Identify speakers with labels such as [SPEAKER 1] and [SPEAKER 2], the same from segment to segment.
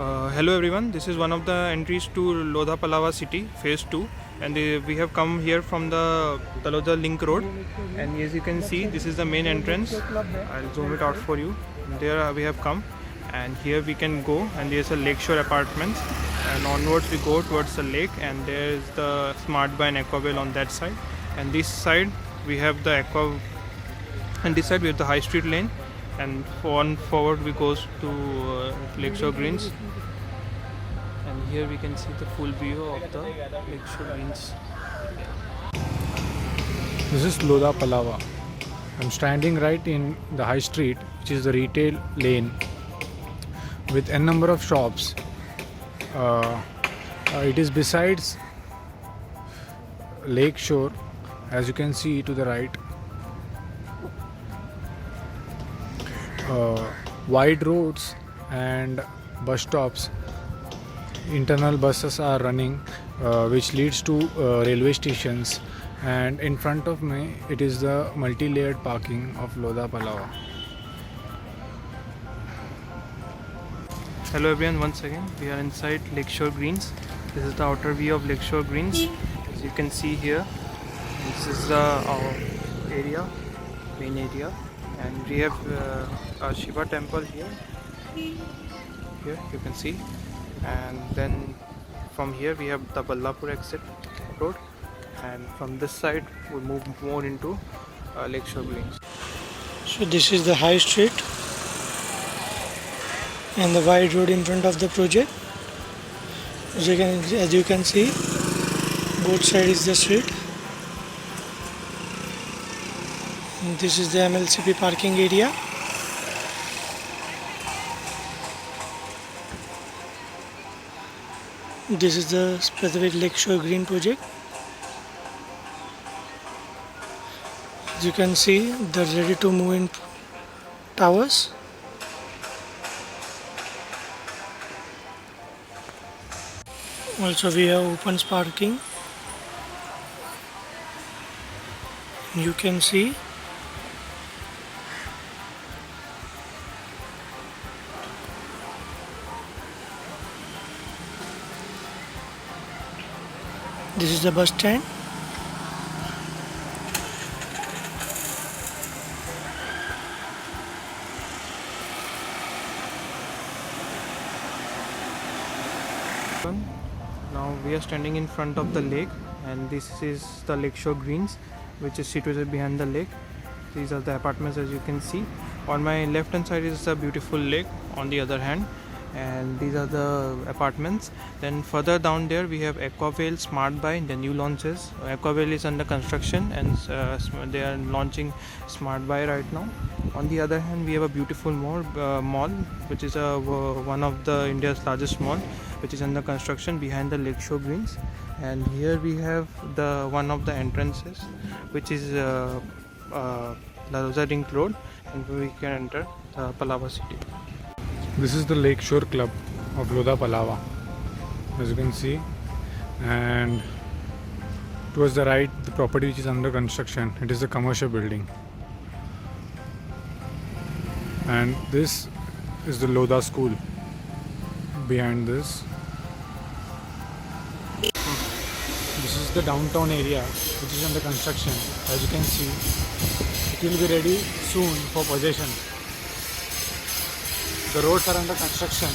[SPEAKER 1] Hello everyone, this is one of the entries to Lodha Palava city, phase 2, and we have come here from the Taloja Link Road, and as you can see, this is the main entrance. I'll zoom it out for you. There we have come, and here we can go, and there's a lakeshore apartments, and onwards we go towards the lake, and there's the Smart Buy and Aquaville on that side, and this side we have the and this side we have the High Street lane, and on forward we goes to Lakeshore Greens, and here we can see the full view of the Lakeshore Greens.
[SPEAKER 2] This is Lodha Palava. I'm standing right in the High Street, which is the retail lane with n number of shops. It is besides Lakeshore, as you can see to the right. Wide roads and bus stops. Internal buses are running, which leads to railway stations. And in front of me, it is the multi-layered parking of Lodha Palava.
[SPEAKER 1] Hello everyone, once again we are inside Lakeshore Greens. This is the outer view of Lakeshore Greens. As you can see here, this is the area, main area, and we have a Shiva temple here. Here you can see, and then from here we have the Ballapur exit road, and from this side we move more into Lakeshore Greens.
[SPEAKER 3] So this is the High Street and the wide road in front of the project. As you can see, both sides is the street. And this is the MLCP parking area. This is the specific Lakeshore Green project. As you can see, the ready to move in towers. Also we have open parking. You can see this is the bus stand.
[SPEAKER 1] Now we are standing in front of the lake, and this is the Lakeshore Greens, which is situated behind the lake. These are the apartments, as you can see. On my left hand side is a beautiful lake on the other hand, and these are the apartments. Then further down there we have Aquaville, Smart Buy, the new launches. Aquaville is under construction, and they are launching Smart Buy right now. On the other hand, we have a beautiful mall, which is one of the India's largest mall, which is under construction behind the Lakeshore Greens. And here we have the one of the entrances, which is Taloja Link Road, and we can enter Palava city.
[SPEAKER 2] This is the Lakeshore Club of Lodha Palava, as you can see. And towards the right, the property which is under construction, it is a commercial building. And this is the Lodha School behind this. This is the downtown area which is under construction. As you can see, it will be ready soon for possession. The roads are under construction.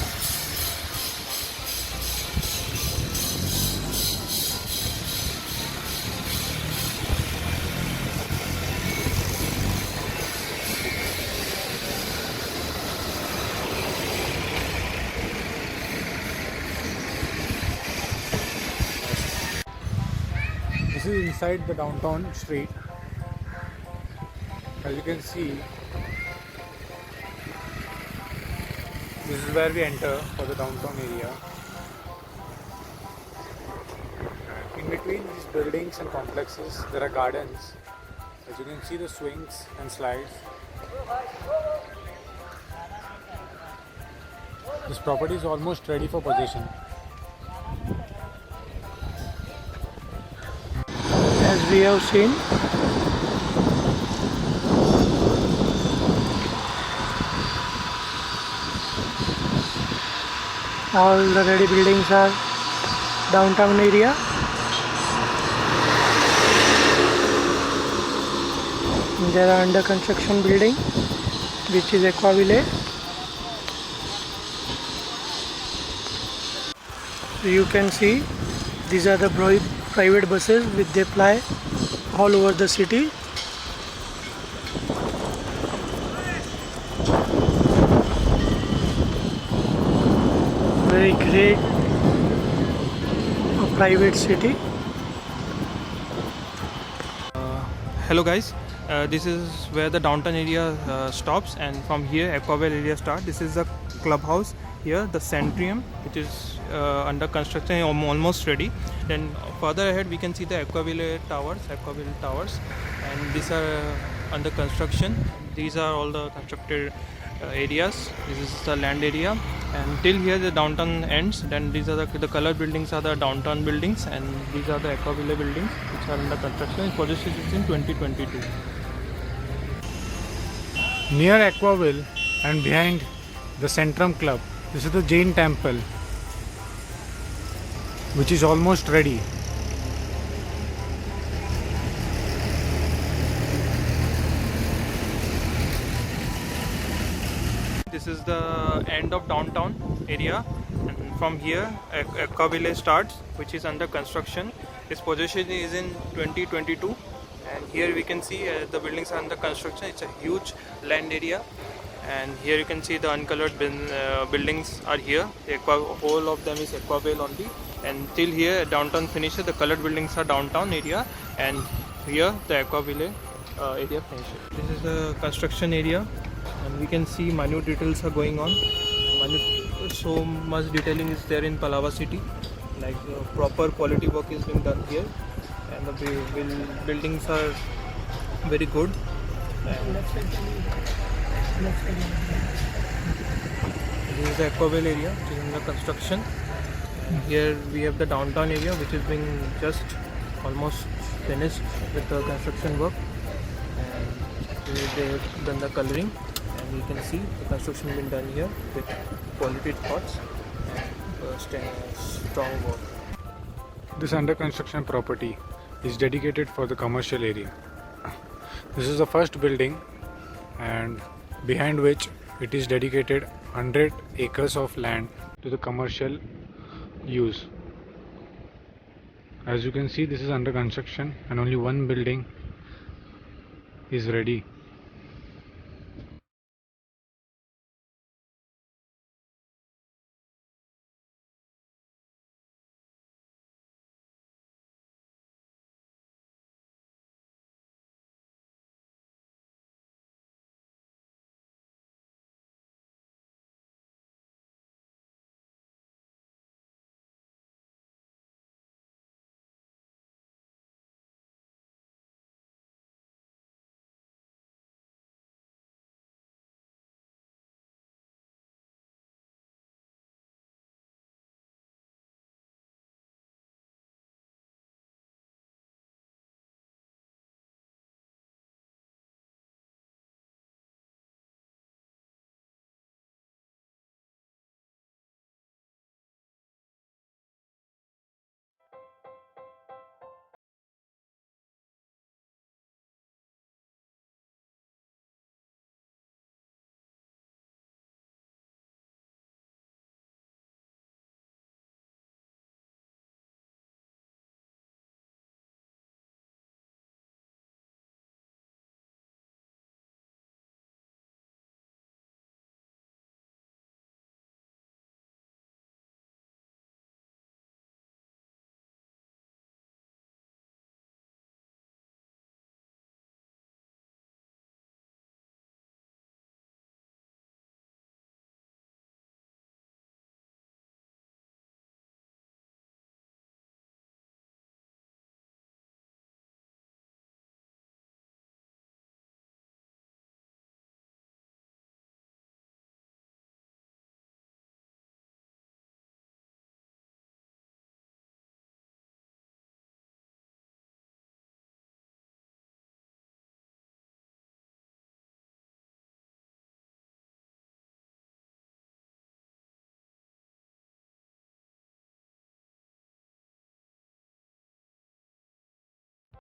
[SPEAKER 2] This is inside the downtown street. As you can see, this is where we enter for the downtown area. In between these buildings and complexes, there are gardens. As you can see, the swings and slides. This property is almost ready for possession.
[SPEAKER 3] As we have seen, All the ready buildings are downtown area. There are under construction building which is Aquaville. So you can see these are the private buses which they ply all over the city. Very great private city.
[SPEAKER 1] Hello guys, this is where the downtown area stops, and from here Aquaville area starts. This is the clubhouse here, the Centrium, which is under construction, almost ready. Then further ahead we can see the Aquaville towers, and these are under construction. These are all the constructed areas. This is the land area, and till here the downtown ends. Then these are the colored buildings are the downtown buildings, and these are the Aquaville buildings which are under construction. Project is in 2022.
[SPEAKER 2] Near Aquaville and behind the Centrum Club, this is the Jain Temple, which is almost ready.
[SPEAKER 1] This is the end of downtown area, and from here Aquaville starts, which is under construction. Its possession is in 2022, and here we can see the buildings are under construction. It's a huge land area, and here you can see the uncolored buildings are here. The whole of them is Aquaville only, and till here downtown finishes. The colored buildings are downtown area, and here the Aquaville area finishes. This is the construction area, and we can see minute details are going on. So much detailing is there in Palava city, like proper quality work is being done here, and the buildings are very good. This is the Aquaville area which is under construction. Here we have the downtown area which is being just almost finished with the construction work, and they have done the coloring, and you can see the construction being done here with quality thoughts and strong work.
[SPEAKER 2] This under construction property is dedicated for the commercial area. This is the first building, and behind which it is dedicated 100 acres of land to the commercial use. As you can see, this is under construction and only one building is ready.